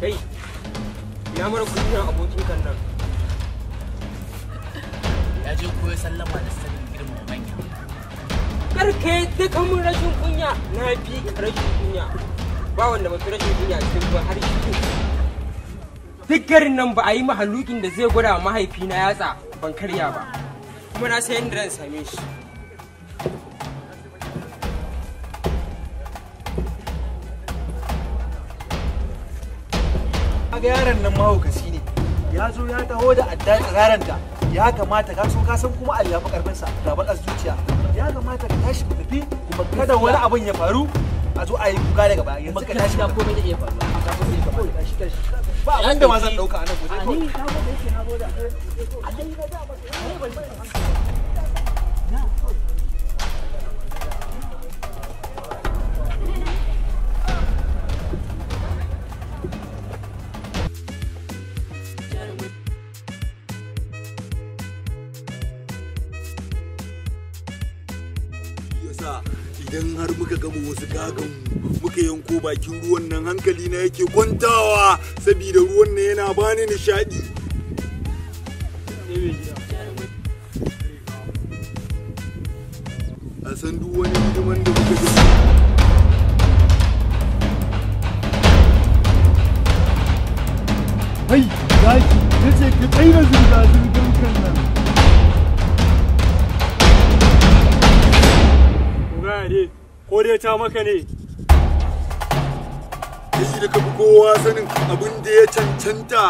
Kai, ina mara kunyar abokin kan nan. Ya je koyo sallama da sanin girman manya. Kar ka yadda ka mun rashin kunya, na fi ka rashin kunya. Ba wanda ba fi rashin kunya cikin ba har shi. Duk garin nan ba a yi mahalukin da zai gwada mahaifina yatsa ban karya ba. Kuma na san yadda zan same shi. Kaga yaron nan mahaukaci ne, ya zo ya taho da adda tsiraranta, ya kamata ka so ka san kuma Ali ya fi karfinsa ga bakas zuciya, ya kamata ka tashi ku tafi kuma kada wani abin ya faru a zo a yi kuka daga baya. Yanzu ka tashi, komai da iya faruwa. ba wanda ma zan dauka a nan gobe. Ni ka gode yake na gode. A dai na da ba. Idan har muka gama wasu gaganmu muka yanko bakin ruwan nan hankali na yake kwantawa saboda ruwan nan yana bani nishadi. A san duk wani hidiman da muka yi. Hai, zaki, nace ka tsaira zirga-zirgar kan nan. Ko dai ta maka ne? Kai da ka fi kowa sanin abin da ya cancanta.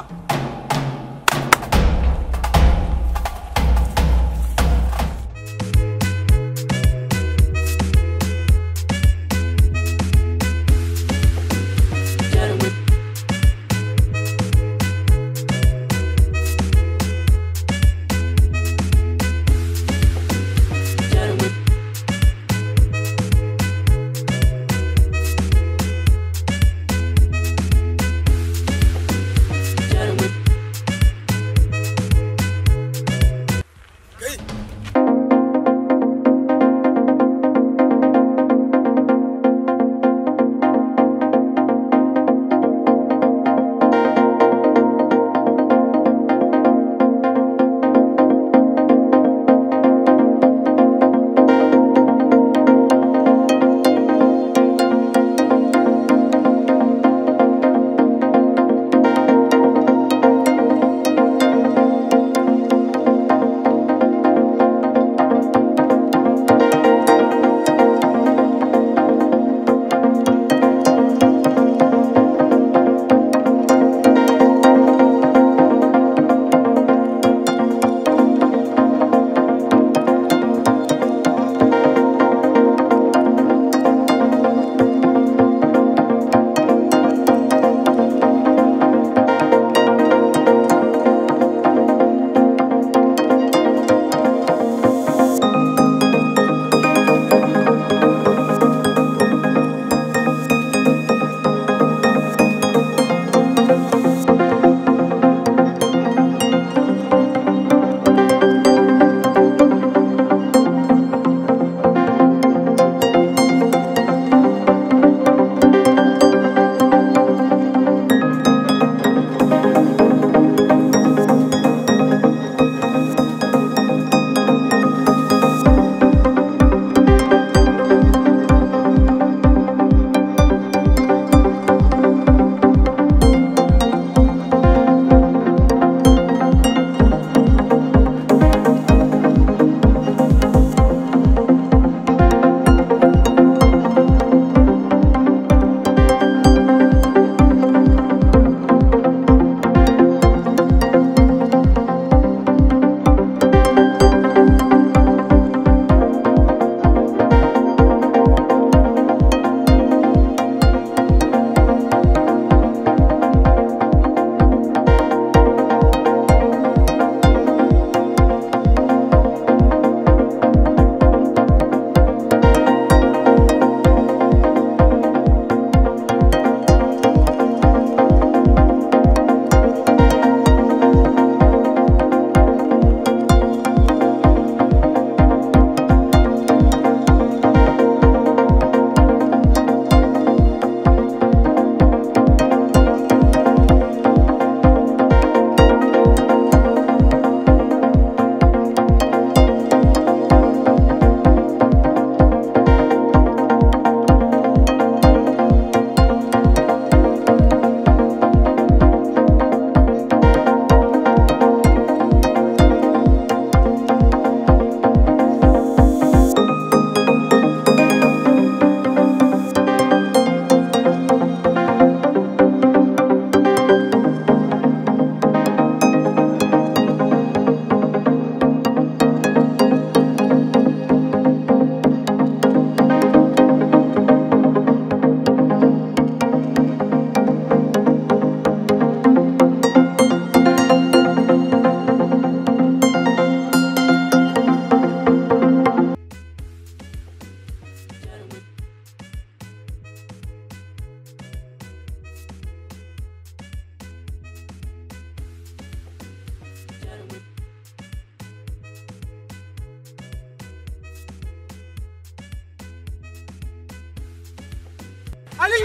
Ali!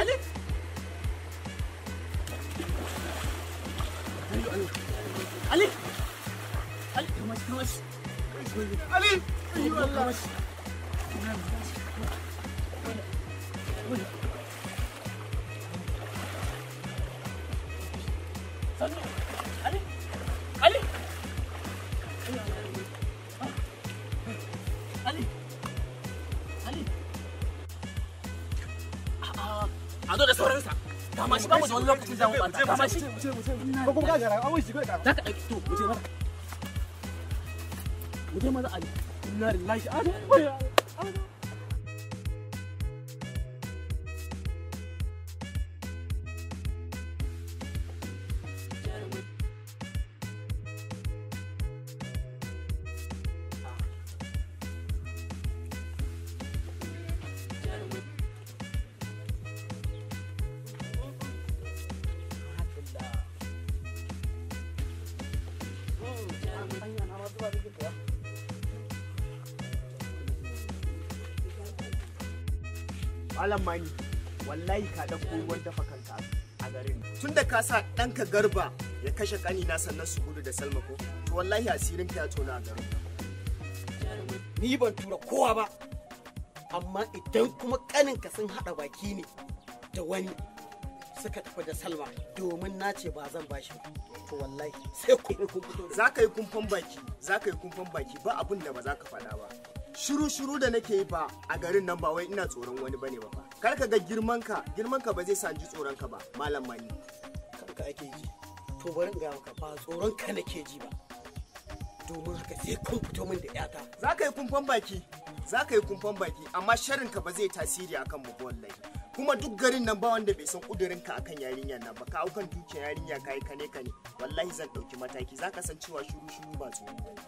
Ali! Ali, kamash. Ali! Ayyo Allah! Ali! Ali! Ali! Ali! Ado da sauransa. Kama shi ba mu da wani lokacin zamu bata. Kama shi. Ko kuma ka gara an wuce ko ka. Zaka ɗauki to mu je maza. Mu je maza Ali. Inna lillahi wa inna ilaihi. Malam Mani, wallahi ka ɗauko ruwan dafa kanka a garin. Tun da ka sa ɗanka Garba ya kashe ƙanina sannan su gudu da Salma ko, to wallahi asirinka ya tona a garin. Ni ban tura kowa ba, amma idan kuma ƙaninka sun haɗa baki ne da wani suka tafi da Salma domin na ce ba zan bashi ba. To wallahi sai kun fito. Za ka yi kumfan baki, ba abin da ba za ka faɗa ba. Shiru da nake yi fa a garin nan ba wai ina tsoron wani bane ba fa. Kar ka ga girmanka ba zai sa ji tsoron ka ba, Malam Mani. Kanka ake ji. To bari in ga maka ba tsoron ka nake ji ba. Domin haka sai kun fito min da yata. Za ka yi kumfan baki, amma sharrin ka ba zai tasiri akan mu wallahi. Kuma duk garin nan ba wanda bai san kudirin ka akan yarinyar nan ba. Ka aukan dukiyar yarinya kai kane wallahi zan dauki mataki. Za ka san cewa shiru ba tsoro bane.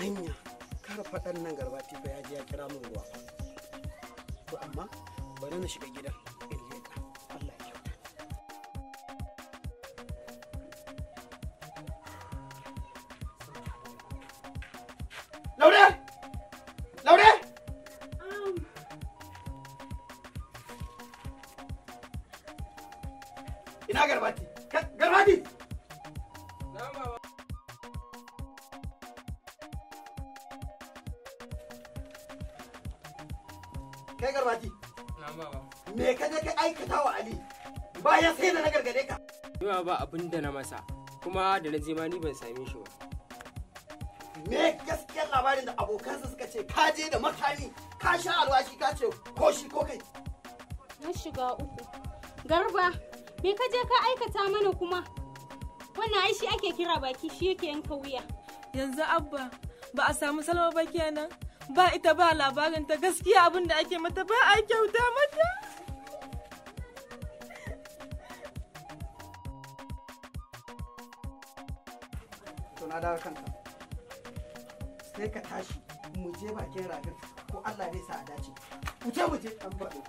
Anya kara faɗan nan Garbati ba ya je ya kira min ruwa. To amma bari na shiga gidan in leƙa. Allah ya kyauta. Laure! Ina Garbati? Garbati! Kai Garbati, me ka je ka aikata wa Ali bayan sai da na gargade ka? Yawa ba abin da na masa, kuma da na je ma ni ban same shi ba. Me gaskiyar labarin da abokansa suka ce ka je da makami ka sha alwashi ka ce ko shi ko kai? Na shiga uku. Garba, me ka je ka aikata mana kuma? Wannan ai shi ake kira baki, shi yake yanka wuya. Yanzu Abba, ba a samu Salma ba kenan. Ba ita ba labarin ta, gaskiya abin da ake mata ba a kyauta mata. To na dawo kanka. Sai ka tashi mu je bakin rafin ko Allah zai sa a dace. Mu je an faɗo.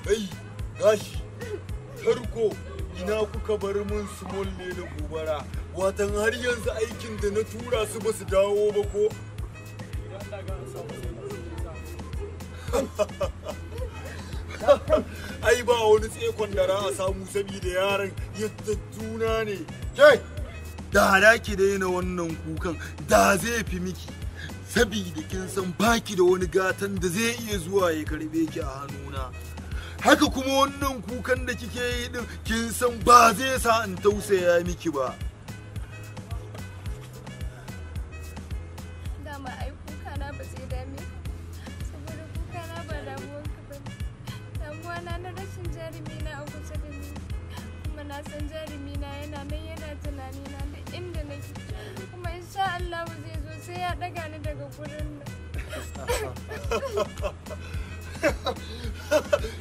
Ai, gashi, tarko ina kuka bar mun small ne da gobara. Watan har yanzu aikin da na tura su ba su dawo ba ko? Ai ba wani tsekon da a samu saboda yaran yadda juna ne. Kai, da ki daina wannan kukan da zai fi miki. Sabida kin san baki da wani gatan da zai iya zuwa ya karbe ki a hannuna. Haka kuma wannan kukan da kike yi din kin san ba zai sa in tausaya miki ba. Dama ai kuka na ba zai dame saboda kuka na ba damuwar ka ba. Damuwa na rashin jarumi na a kusa da ni. Kuma na san jarumi na yana nan yana tunani na da inda nake. Kuma insha Allah zai zo sai ya daga ni daga gurin nan.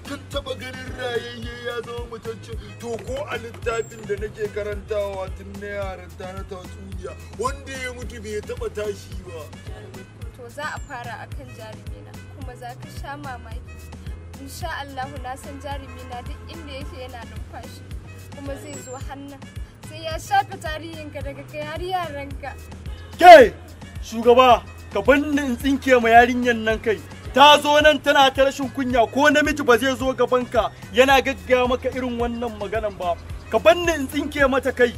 Kin taba ganin rayayye ya zama mutacce? To ko a littafin da nake karantawa tun na yaranta na tatsuniya wanda ya mutu bai taba tashi ba. To za a fara akan jarumi na kuma za ka sha mamaki. Insha Allah na san jarumi na duk inda yake yana numfashi kuma zai zo hannun sai ya shafe tarihinka daga kai har yaranka. Ke shugaba ka banni in tsinke ma yarinyan nan kai. Ta zo nan tana ta rashin kunya ko namiji ba zai zo gabanka yana gaggaya maka irin wannan maganan ba. Ka banni in tsinke mata kai.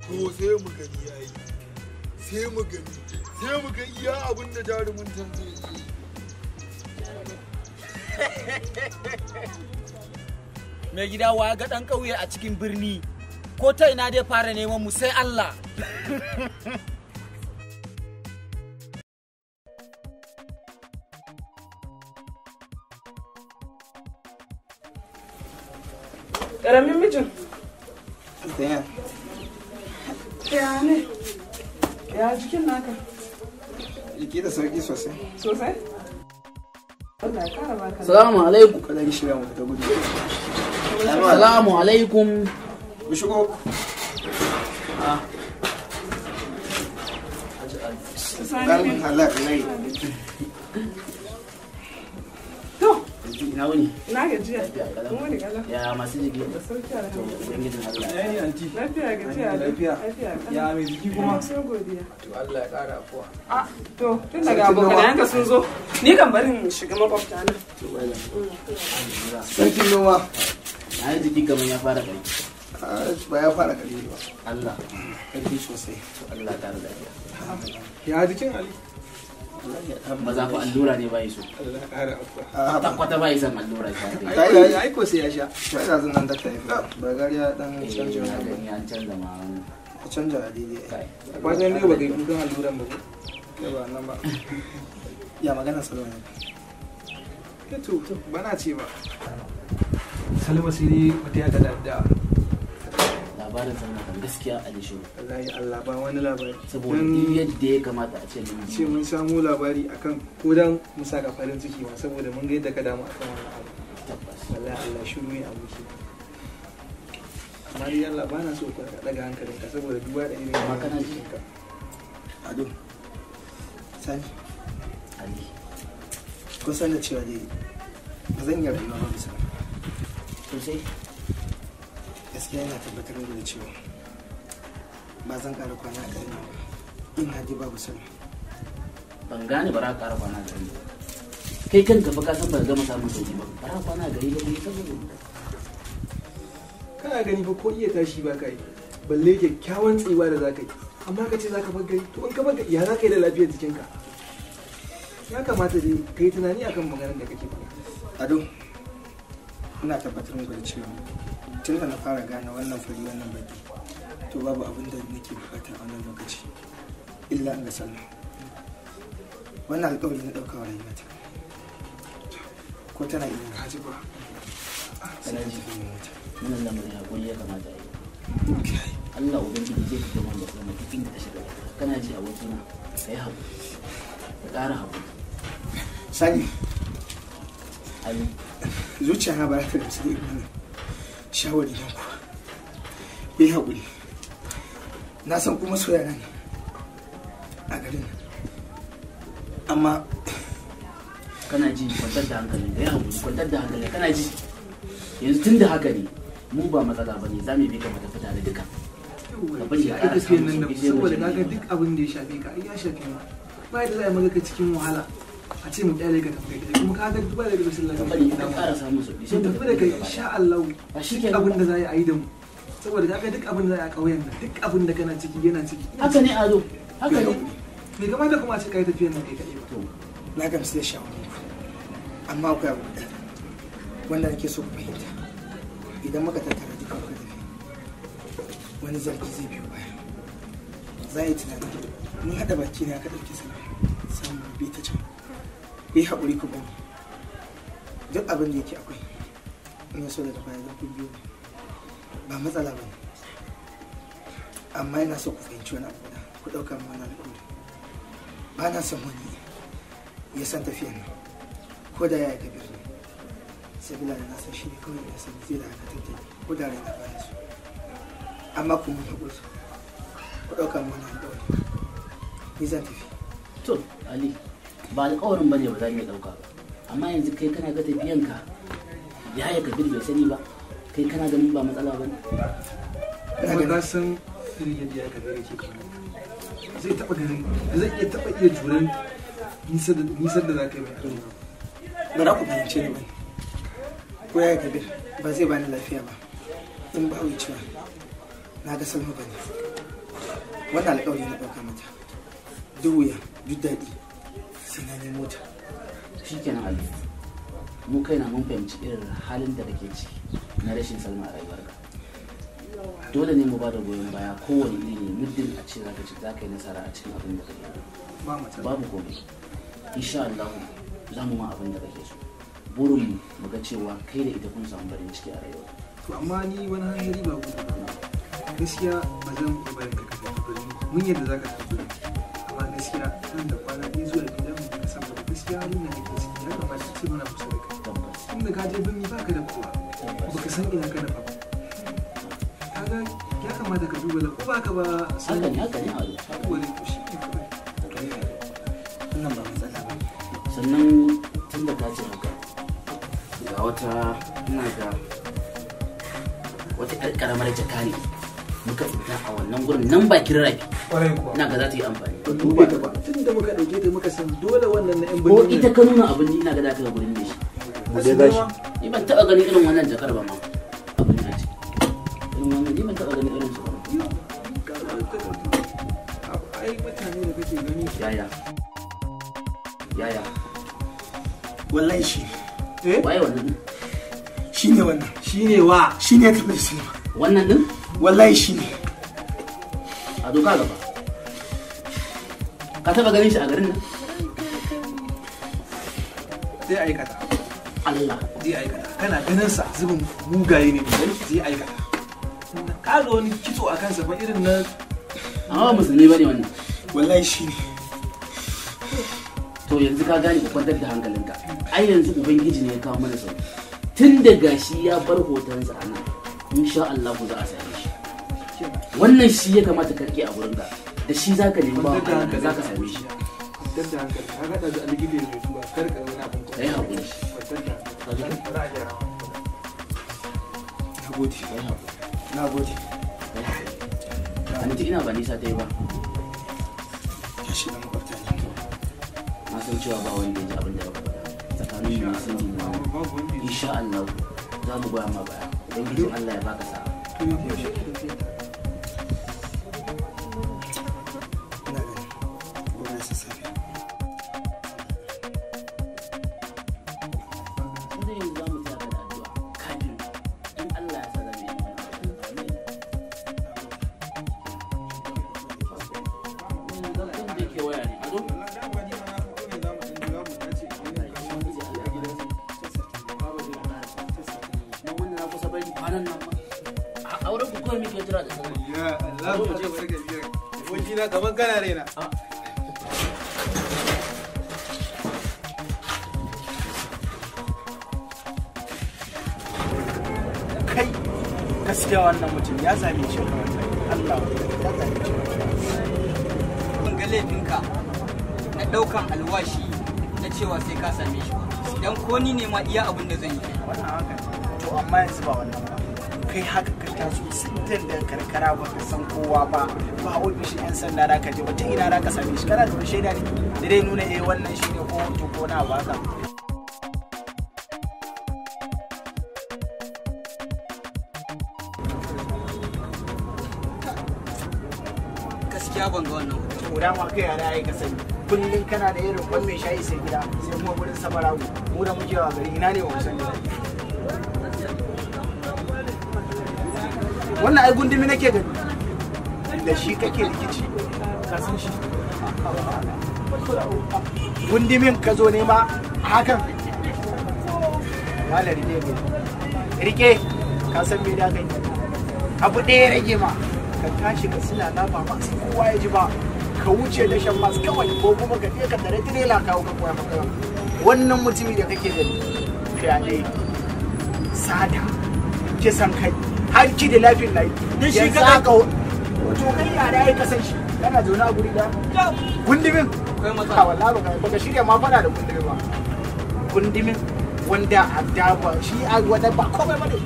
To sai mu gani yayi. Sai mu gani. Sai mu ga iya abin da jarumin tan zai yi. Mai gida wa ga dan kauye a cikin birni. Ko ta ina dai fara neman mu sai Allah. Ƙaramin mijin. Ya ne? Ya jikin naka? Jiki da sauki sosai. Sosai? Allah ya kara baka. Salamu alaikum. Kada ki shirya mu ta gudu. Salamu alaikum. Mu shigo. Dan Allah kai. Ina wuni? Ina gajiya. Mun wani kala. Ya masu jiki. Da sauki alhamdulillah. Yayi anti. Lafiya gajiya. Lafiya. Ya mai jiki kuma. Sai godiya. To Allah ya kara afuwa. To tun daga abokananka sun zo. Ni kan barin shiga makwabta na. Sarkin noma. Na yi jiki kamar ya fara kai. Ba ya fara kare ba. Allah. Ƙarfi sosai. Allah ta da lafiya. Ya jikin Ali. Ba za ku allura ne ba yi so. Allah ya kara afuwa. Kwata ba yi son allura shi. Ai ko sai ya sha. Ba ina zan nan da ta yi. Ba gariya dan canja na gani an canza ma. A canja daidai. Kwanan ne ba ga kukan alluran ba ko? Ba nan ba. Ya magana salama ne. To ba na ce ba. Salama sai dai mutum ya da labarin sannan kan gaskiya a dishe wallahi Allah ba wani labari saboda duk yadda ya kamata a ce mun samu labari akan ko dan mu saka farin ciki ma saboda mun ga yadda ka damu akan wannan abu tabbas wallahi Allah shiru ne a mushi amma dai Allah ba na so ka daga hankalinka saboda duba da irin amma kana ji ka ado sani Ali ko san da cewa dai ba zan yi rayuwa ba bisa sosai gaskiya yana tabbatar da cewa ba zan ƙara kwana a garin ba in hadi babu sani ban gane ba za ka ƙara kwana a gari kai kanka fa ka san ba gama samun sauki ba ba za kwana a gari ba kuma saboda kana gani fa ko iya tashi ba kai balle kyakkyawan tsiwa da za ka yi amma ka ce za ka bar gari to in ka bar ya za ka yi da lafiyar jikinka ya kamata dai ka yi tunani akan maganar da kake faɗa ado ina tabbatar muku da cewa tun da na fara gane wannan fari wannan baki to babu abin da nake bukata a wannan lokaci illa in ga sallah wannan alƙawari na ɗauka wa rayuwata ko tana iya kaji ba kana ji wannan lamarin hakuri ya kamata yi Allah ubangiji zai fito mana da kuma cikin da ta shiga kana ji abokina kai hakuri ka ƙara hakuri sani Ali zuciya na ba ta da su da imanin shawari nan kuwa yi haƙuri na san kuma soyayya ne a garin amma kana ji kwantar da hankali da ya haƙuri kwantar da hankali kana ji yanzu tun da haka ne mu ba matsala ba ne za mu bi ka mata fita da duka ka bari ya ƙara samun sauƙi saboda kaga duk abin da ya shafe ka ai ya shafe ma ba da za a maka cikin wahala a ce mu kyale ka tafi kai kuma kaga duba da rashin lafiya bari ka ƙara samun sauƙi sai tafi da kai insha Allah duk abin da za a yi da mu saboda kaga duk abin da za a yi a ƙauyen nan duk abin da kana ciki yana ciki haka ne ado haka ne bai kamata kuma a ce kai tafiyar nan kai kaɗai ba na gamsu da shawarar amma akwai abu da wanda nake so ku fahimta idan muka tattara duka muka tafi wani zargi zai biyo baya za a yi tunanin mun haɗa baki ne aka ɗauki sama samun bi ta can yi haƙuri ku bani duk abin da yake akwai in ya so daga baya zan ku biyo ba matsala ba ne amma yana so ku fahimci wani abu da ku ɗauka ma wani alƙawari ba na son wani ya san tafiyan nan ko da ya yi kabir ne sabila da na san shi ne kawai ya san zai da aka tattali ko da rai na baya su amma ku mun haƙuri ku ɗauka ma wani alƙawari ni zan tafi to Ali ba alƙawarin bane ba za mu ɗauka ba amma yanzu kai kana ga tafiyanka ya kabir bai sani ba kai kana ganin ba matsala ba ne? kuma ka san irin yadda ya kabe yake kamar zai taɓa ganin zai iya juran nisan da za ka yi mai aron ba za ku fahimce ni ba ko ya kabir ba zai bani lafiya ba in ba wucewa na ga salma ba ne wannan alƙawari na ɗauka mata duk wuya duk daɗi sai na nemo ta shi kenan Ali mu kaina mun fahimci irin halin da kake ciki na rashin salma a rayuwarka dole ne mu ba da goyon baya kowane iri ne muddin a ce za ka yi nasara a cikin abin da kake babu komai insha Allah za mu ma abin da kake so burin mu ga cewa kai da ita kun samu farin ciki a rayuwa to amma ni wani hanzari ba gudu ba gaskiya ba zan iya barin ka tafi birni mun yadda za ka tafi amma gaskiya nan da kwana ɗaya zuwa da gidan mu ka saboda gaskiya halin da kake ciki ya kamata ce muna kusa da kai tunda ka je birni ba ka da kowa baka san ina ka dafa kaga ya kamata ka duba da ko ba ka ba haka ne wani kushi ne kawai wannan ba matsala ba sannan tun da ka ce haka ga wata ina ga wata ƙarƙaramar jaka ne muka tsinta a wannan gurin nan bakin rafi ina ga za ta yi amfani duba ta ba tun da muka ɗauke ta muka san dole wannan na yan ko ita ka nuna abin ina ga za ta ga gurin ne shi ni ban taɓa ganin irin wannan jakar ba ma abin da ce irin wannan ni ban taɓa ganin irin su ba ai mutane da kake gani yaya wallahi shi waye wannan shine wannan shine wa shine ya tafi da salma wannan din wallahi shine a doka gaba ka taba ganin shi a garin nan zai aikata Allah zai aikata kana ganin sa zubin mugaye ne zai aikata ka ga wani kitso a kansa fa irin na amma musulmi bane wannan wallahi shine to yanzu ka gane ka kwantar da hankalinka ai yanzu ubangiji ne ya kawo mana sauki tun da gashi ya bar hotonsa a nan insha Allah za a same shi wannan shi ya kamata ka rike a gurinka da shi zaka nemi ba da zaka same shi dan da hankali ka ga da algide ne duba kar ka wani abin ko kai hakuri nagode an ji ina ba nisa ta yi ba ya shi da makwabta ne na san cewa ba wanda ya ji abin da ya faɗa tsakanin mu sun ji mu insha Allah za mu goya ma baya ubangiji Allah ya baka sa'a gaban kana raina kai gaskiya wannan mutum ya zame shi Allah ya zame shi ban ga laifinka na daukan alwashi na cewa sai ka same shi dan ko ni ne ma iya abin da zan yi wannan haka to amma yanzu ba wannan ba kai haka ka taso sintin da karkara ba ka san kowa ba ba ofishin yan sanda da ka je wata ina da ka same shi kana da shaida ne da dai nuna wannan shi ne ko hoto ko na baka gaskiya ban ga wannan to da ma kai yara ai ka sani kullun kana da irin ban mai shayi sai gida sai kuma gurin sabarawo mu da muke wa gari ina ne ba mu sani wannan ai gundumi nake gani da shi kake rikici ka san shi gundumin ka zo nema hakan wala rike ka san me da kai abu ɗaya rage ma ka tashi ka sila na ba masu kowa ya ji ba ka wuce da shan masu kawai ko kuma ka je ka tare tirela kawo ka koya maka wannan mutumi da kake gani fyaɗe sata kisan kai har ki da lafiyar layi da shi ka aka to kai yara ya kasan shi kana zaune a guri da gundumin kai mata wallahi baka shirya ma fada da gundumin ba gundumin wanda adda ba shi a wanda ba komai bane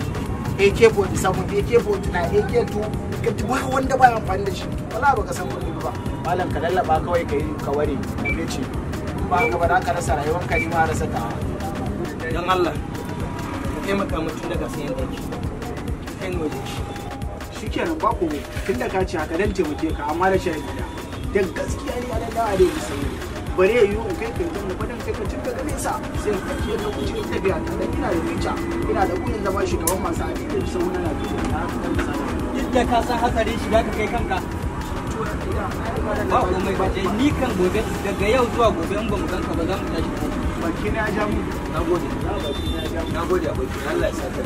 AK-47 AK-49 AK-2 ka ba wanda ba amfani da shi wala ba ka san wani ba malam ka lallaba kawai ka yi kawari ka fece ba ka ba za ka rasa rayuwanka ni ma rasa ta don Allah taimaka mutum daga sayan ɗaki kan waje shikenan ba ku tun da ka ce haka dan taimake ka amma da sharadi dan gaskiya ni ana da are sai bare yayi in kai kai dan badan kai ka cinka gane sa sai ka ce ka kuce ta biya dan ina da rica ina da kuɗin zama shugaban masu aiki sau na duk da ka san hatsarin shiga ka kai kanka ba komai ba ni kan gobe daga yau zuwa gobe in ba mu ganka ba za mu tashi ko baki na ja mu nagode aboki Allah ya saka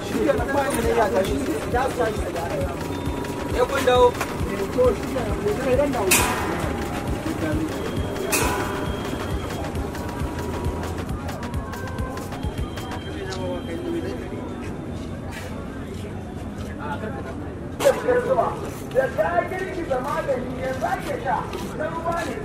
shi ke nan ba ne ya tashi ya tashi ya kun dawo to shi ke nan ko sai ran dawo da ta girki da magani yanzu ake sha na ruwa ne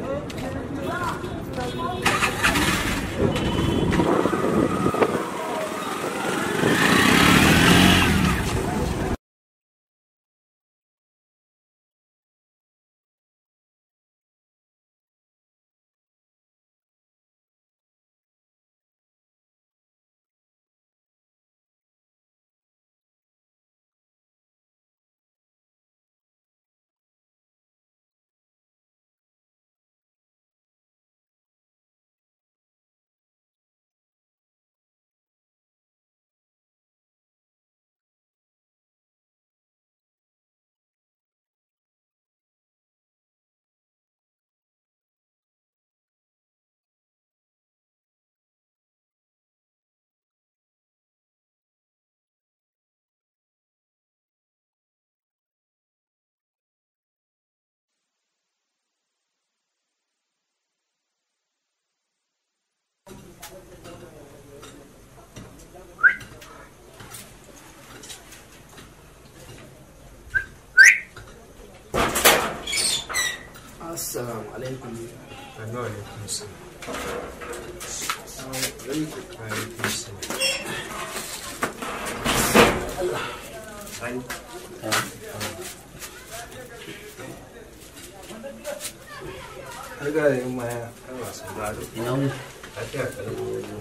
Assalamu alaikum. Wa alaikum salam. Wa alaikum salam. Allah. Sani. Harga da yin maya. Ina wuni? Lafiya kalau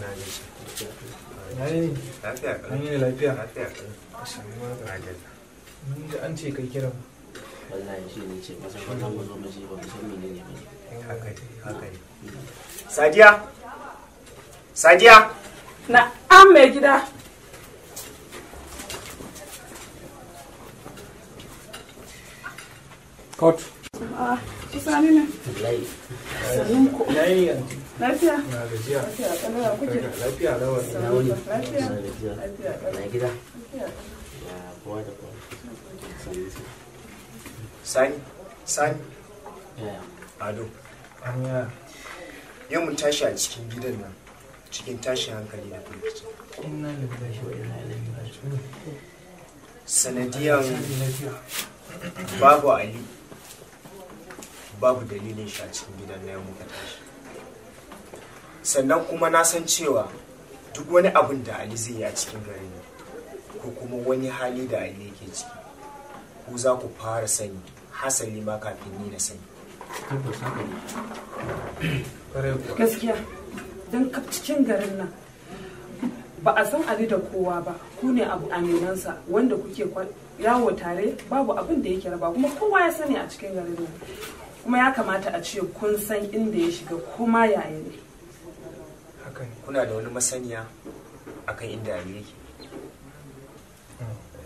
na ne shi. Ina ne? Lafiya kalau. An yi lafiya? Lafiya kalau. Mun da an ce kai kiran. Wallahi shi ne ce masa ba mu zo mu ji ba mu san menene ba. Haka ne. Sadiya. Sadiya. Na'am mai gida. Kot. Sani ne. Wallahi. Sanin ko. Lafiya. Lafiya. Na gajiya. Lafiya. Kana kuke. Lafiya lawan. Ina wuni? Lafiya. Lafiya. Na gida. Lafiya. Ya kowa da kowa. Sani. Yaya. Ado. Anya. Yau mun tashi a cikin gidan nan cikin tashin hankali da firgici. Inna lillahi wa inna ilaihi raji'un. Sanadiyan babu Ali babu dalilin shi a cikin gidan na yau muka tashi. Sannan kuma na san cewa duk wani abin da Ali zai yi a cikin garin nan ko kuma wani hali da Ali yake ciki ku za ku fara sani hasali ma kafin ni na sani. Gaskiya don kaf cikin garin nan ba a san Ali da kowa ba, ku ne abu aminansa wanda kuke yawo tare, babu abin da yake raba kuma kowa ya sani a cikin garin nan, kuma ya kamata a ce kun san inda ya shiga kuma yaya ne. Kuna da wani masaniya akan inda Ali yake?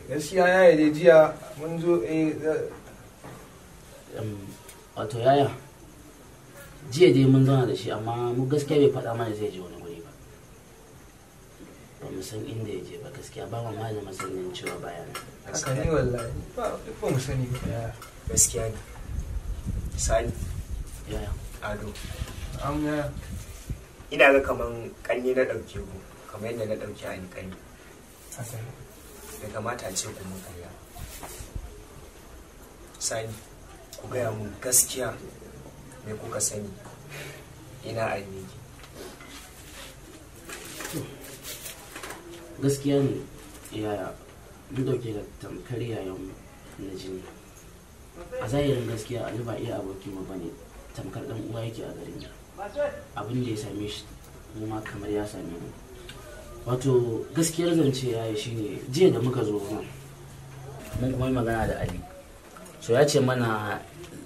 Gaskiya yaya dai jiya mun zo wato yaya jiya dai mun zauna da shi amma mu gaskiya bai faɗa mana zai je wani guri ba. Ba mu san inda ya je ba gaskiya, ba mu ma da masanin cewa baya nan. haka ne wallahi ba mu sani ba yaya. Gaskiya ne. Sani. Yaya. Ado. Yaya. Ina ga kaman kanni na ɗauke ku kamar yadda na ɗauki ani kanni. Da kamata a ce ku mun kalla. Sani, ku gaya mun gaskiya me kuka sani ina Ali yake. Gaskiya ne yaya mun dauke da tamkar yayan na jini. A zahirin gaskiya Ali ba iya abokin mu bane, tamkar dan uwa yake a garin nan. Abin da ya same shi mu ma kamar ya same mu. Wato gaskiyar zance yayi shine jiya da muka zo mun kuma magana da Ali. So ya ce mana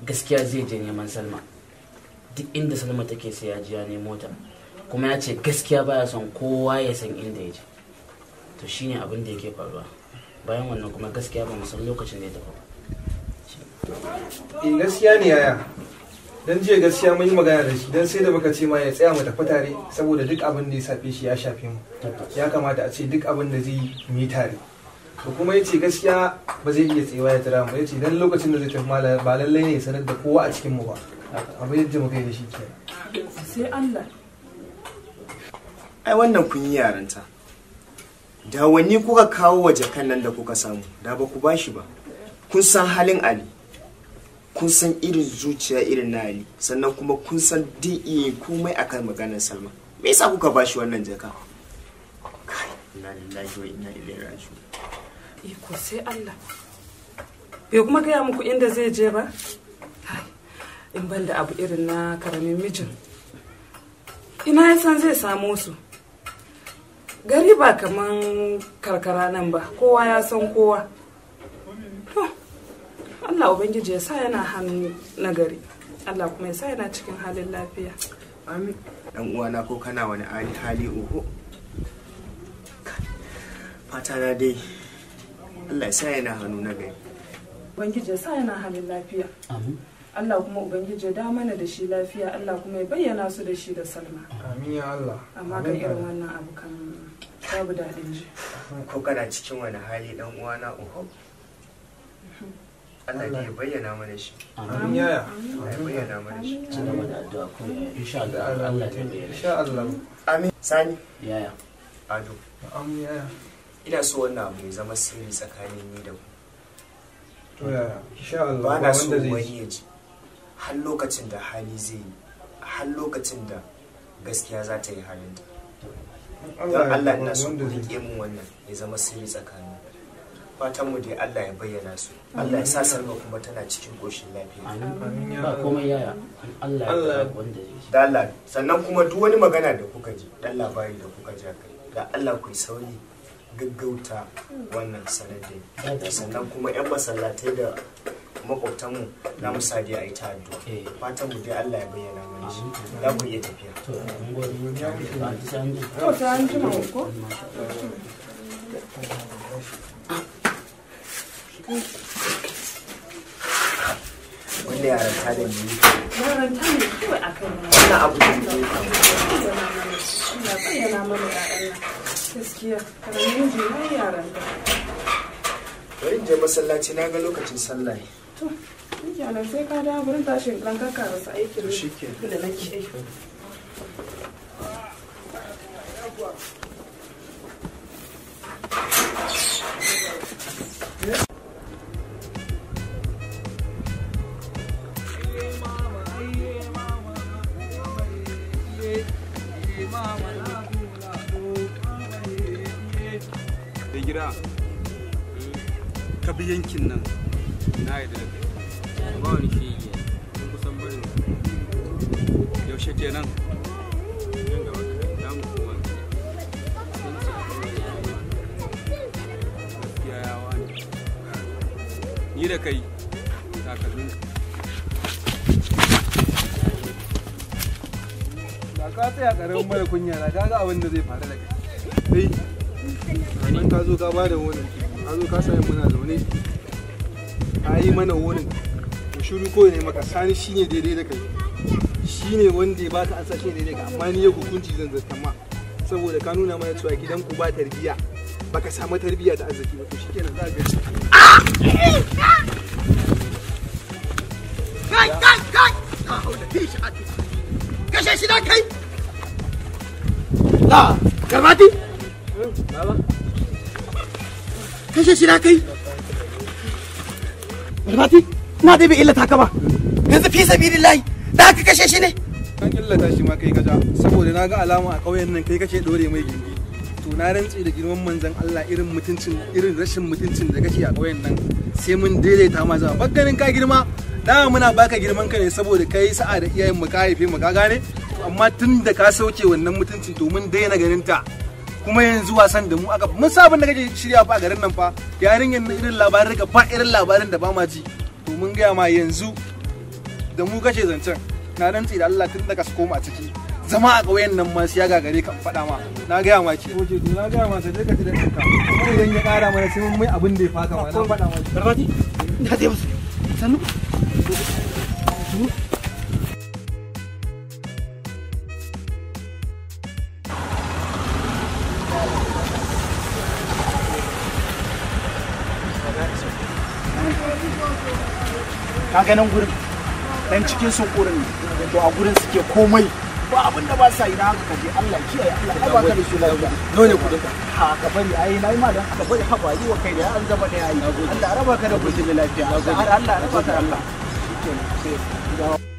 gaskiya zai je neman Salma. Duk inda Salma take sai ya ji ya nemo ta. Kuma ya ce gaskiya baya son kowa ya san inda ya je. To shine abin da yake faruwa. Bayan wannan kuma gaskiya ba mu san lokacin da ya tafi. Gaskiya ne yaya. Dan jiya gaskiya mun yi magana da shi dan sai da muka ce ma ya tsaya mu tafi tare saboda duk abin da ya safe shi ya shafe mu. Ya kamata a ce duk abin da zai yi tare. To kuma yace gaskiya ba zai iya tsewa ya tara mu, yace dan lokacin da zai tafi mala ba lallai ne ya sanar da kowa a cikin mu ba. Abin yadda muka yi da shi kenan. Sai Allah. Ai wannan kun yi yaranta. Da wani kuka kawo wa jakan nan da kuka samu, da ba ku bashi ba. Kun san halin Ali. Kun san irin zuciya irin na Ali, sannan kuma kun san din iya komai akan maganar Salma. Me yasa kuka bashi wannan jaka? Kai, inna lillahi wa inna ilaihi raji'un. Iko sai Allah. Bai kuma gaya muku inda zai je ba? In ban da abu irin na karamin mijin. Ina ya san zai samo su. Gari ba kaman karkara nan ba, kowa ya san kowa. To, Allah Ubangiji ya sa yana hannu na gari. Allah kuma ya sa yana cikin halin lafiya. Amin. Dan uwana ko kana wani hali uku. Fata na dai Allah ya sa yana hannu na gari. Ubangiji ya sa yana halin lafiya. Amin. Allah kuma Ubangiji ya da mana da shi lafiya. Allah kuma ya bayyana su da shi da Salma. Amin ya Allah. Amma kan irin wannan abu kan babu daɗin ji. Ko kana cikin wani hali dan uwana uku. Allah ya bayyana mana shi. Amin ya. Allah ya bayyana mana shi. Ci gaba da addu'a ko insha Allah Allah ya bayyana. Insha Allah. Amin. Sani. Yaya. Ado. Amin ya. Ina so wannan abu ya zama sirri tsakanin ni da ku. To yaya. Insha Allah. Ba na so wani ya ji. Har lokacin da hali zai yi, har lokacin da gaskiya za ta yi halinta. Don Allah ina so ku riƙe mun wannan ya zama sirri tsakanin. Fatanmu dai Allah ya bayyana su. Allah ya sa Salma kuma tana cikin ƙoshin lafiya. Amin. Ba komai yaya. Allah ya wanda zai. Da Allah sannan kuma duk wani magana da kuka ji, dan labari da kuka ji kai. Da Allah ku yi sauri gaggauta wannan sanadin. Sannan kuma 'yan masallatai da makwabtanmu na musadi a yi ta addu'a. Fatan mu dai Allah ya bayyana mana shi. Za ku iya tafiya. To ta an jima ko? Wanda yaran ta da ni. Yaran ta ne kawai a kan wannan abu da ne. Allah bayyana mana ƴaƴan gaskiya karamin ji na yaran ta. Bari je masallaci na ga lokacin sallah ne. To, kenan sai ka dawo gurin tashin ɗan kaka rasa aikin da nake yi. Da gida ka bi yankin nan na yi da ba wani shi yi kun kusan barin yaushe kenan nan gaba da mu kuma gaskiya ya wani ni da kai takalmin Da ka tsaya karamin mara kunya na kaga abin da zai faru da kai. Kai ka zo ka bada wani ka zo ka sami muna zaune ka yi mana wani to shiru ko ne maka sani shine daidai da kai shine wanda ya baka ansa shine daidai ka amma ni ya hukunci zan zarta ma saboda ka nuna mana cewa gidan ku ba tarbiya baka samu tarbiya da arziki ba to shikenan za ka kai ka haula fishi a kashe shi da kai la garmati kashe shi da kai garmati na dai bai illata ka ba yanzu fi sabilillahi da ka kashe shi ne kan illata shi ma kai kaja saboda na ga alama a ƙauyen nan kai kake dore mai gindi to to na rantse da girman manzon Allah irin rashin mutuncin da kake a ƙauyen nan sai mun daidaita ma za ganin ka girma dama muna baka girman ka ne saboda kai sa'a da iyayen mu ka haife mu ka gane amma tun da ka sauke wannan mutuncin to mun daina ganin ta kuma yanzu wasan da mu aka mun sabon da kake shirya fa a garin nan fa yarinyar irin labarin ka fa irin labarin da ba ma ji to mun gaya ma yanzu da mu kace zancen na rantse da Allah tun da ka koma a ciki zama a ƙauyen nan ma ya gagare ka faɗa ma na gaya ma ke oke to na gaya ma ka je ka ji da kanka kuma idan ya ƙara mana sai mun mai abin da ya faka ma na faɗa ma Barbati na je musu sannu ka ganin gurin dan cikin sun kurin ne to a gurin suke komai ba abin da ba sa yi na haka kaje Allah kiyaye Allah ya baka da shi lafiya dole kudin ka ha ka bari ai nayi ma dan ka bari haba yi wa kai da an zama da yayi Allah raba ka da kudin lafiya har Allah raba ka Allah shikenan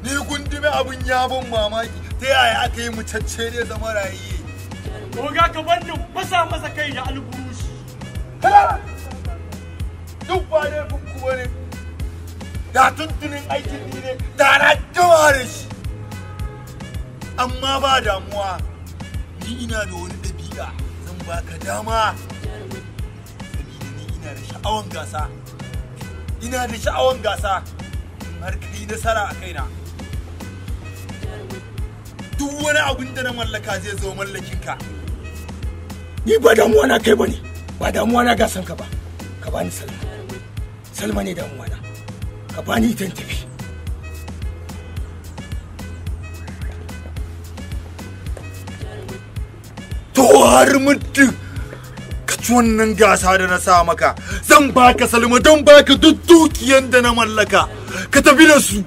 Ni gundume abin yabon mamaki ta yaya aka yi mutacce ne zama rayiye. Oga ka bar ni fasa masa kai da alburushi. Duk ba ne funku ba ne. Da tuntunin aikin ni ne da na gama da shi. Amma ba damuwa ni ina da wani ɗabi'a zan baka dama. Sabida ni ina da sha'awan gasa. Ina da sha'awan gasa. Har kai nasara a kaina. Duk wani abin da na mallaka zai zo mallakinka. Ni ba damuwa na kai bane, ba damuwa na gasan ka ba. Ka bani Salma. Salma ne damuwa na. Ka bani ita tafi. To har mutum ka ci wannan gasa da na sa maka. Zan baka Salma don baka duk dukiyan da na mallaka. Ka tafi da su.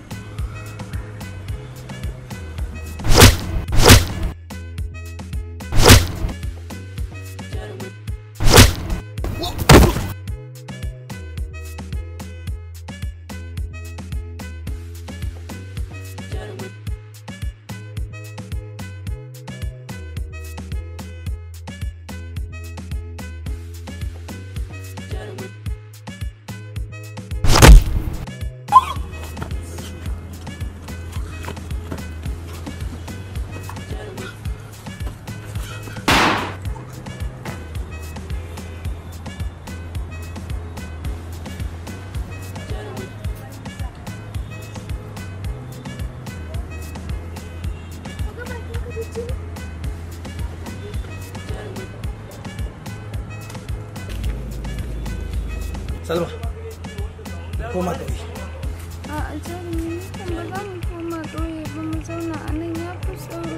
Salma, koma ƙauye. A'a Jarumi, kan ba za mu koma ƙauye ba mu zauna a nan ya fi tsaro.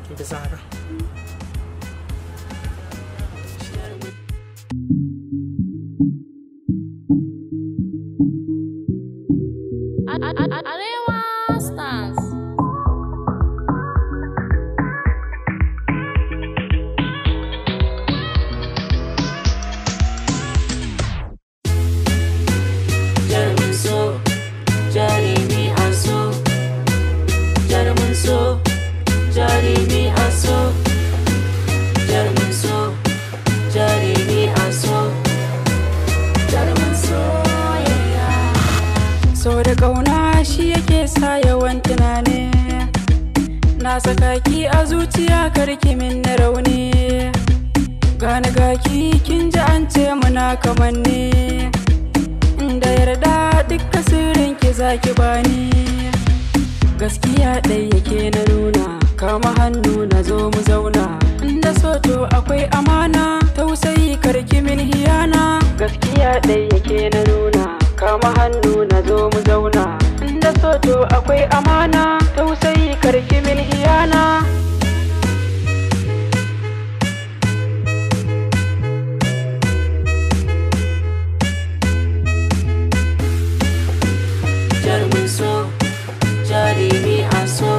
Kin fi san haka? Arewa Stars. Jarumi so, Jarumi A So, Jarumi so, Jarumi A So, Jarumi so, Jarumi A So, Jarumi soyayya. So da ƙauna shi yake sa yawan tunani, na saka ki a zuciya karki min na rauni, gani gaki kin ji an ce muna kamanni, da yarda dukkan sirrin ki zaki bani, gaskiya ɗai yake na nuna, kama hannu na zo mu zauna, inda so to akwai amana, tausayi karki min hiyana, gaskiya ɗai yake na nuna, kama hannu na zo mu zauna, inda so to akwai amana, tausayi karki min hiyana. Jarumi so, Jarumi A So,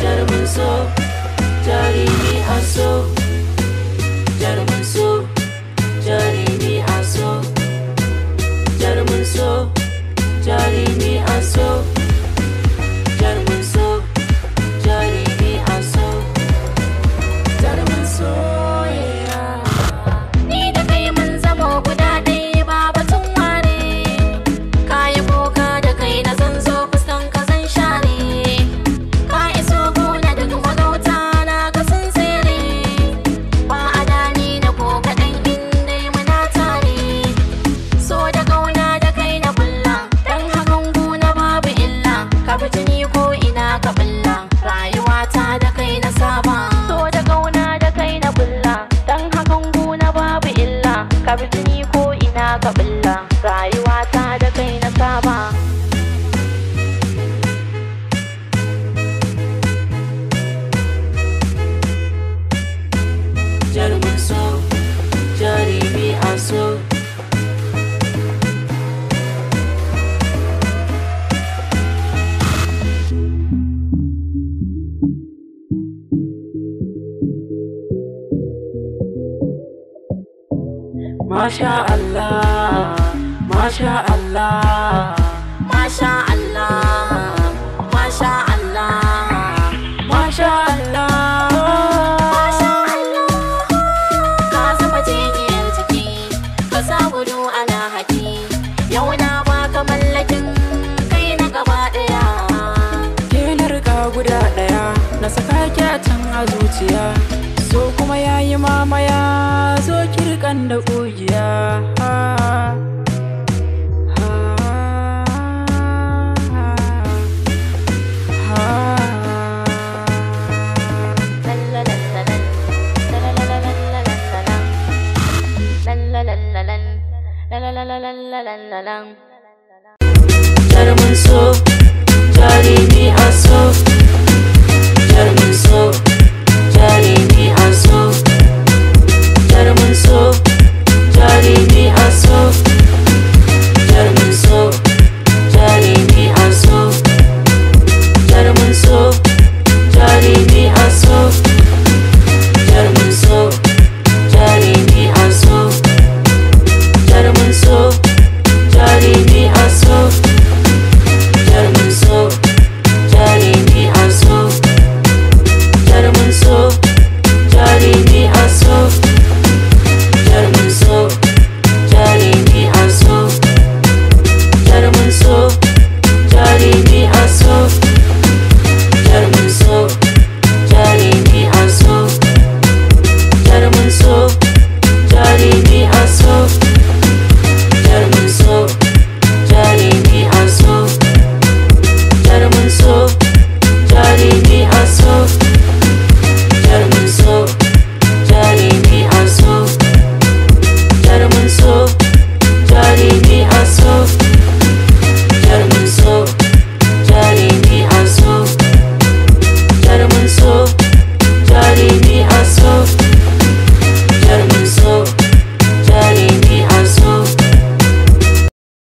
Jarumi so, Jarumi A So, Jarumi so, Jarumi A So, Jarumi so, Jarumi A So, Jarumi so, Jarumi A So, Jarumi soyayya. Ni da kai mun zamo guda ɗaya ba batun ware, kayi kuka da kai na zan zo fuskan ka zan share, ka iso gona da magauta na ka sun tsere, ba a dani na ko kaɗan inda muna tare, so da ƙauna da kai na bulla, dan hakan gona babu illa, ka bi jini ko ina ka bulla, rayuwata da kai na saba, so da ƙauna da kai na bulla, dan hakan gona babu illa, ka bi jini ko ina ka bulla, rayuwata da kai na saba. Jarumi so, Jarumi A So. Masha Allah, Masha Allah, Masha Allah, Masha Allah, Masha Allah, Masha Allah. Ka zama jijiyar jiki, ka sa gudu ana haƙi, yau na baka mallakin kai na gaba ɗaya. ke na riga guda ɗaya, na saka ki a can a zuciya, so kuma yayi mamaya, zo kirkan da ƙugiya. Jarumi so, Jarumi A So, Jarumi so, Jarumi A So, Jarumi so, Jarumi A So, Jarumi so, Jarumi A So, Jarumi so, Jarumi A So, Jarumi so, Jarumi A So, Jarumi so, Jarumi A So, Jarumi so, Jarumi A So, Jarumi so, Jarumi A So, Jarumi so, Jarumi A So, Jarumi so,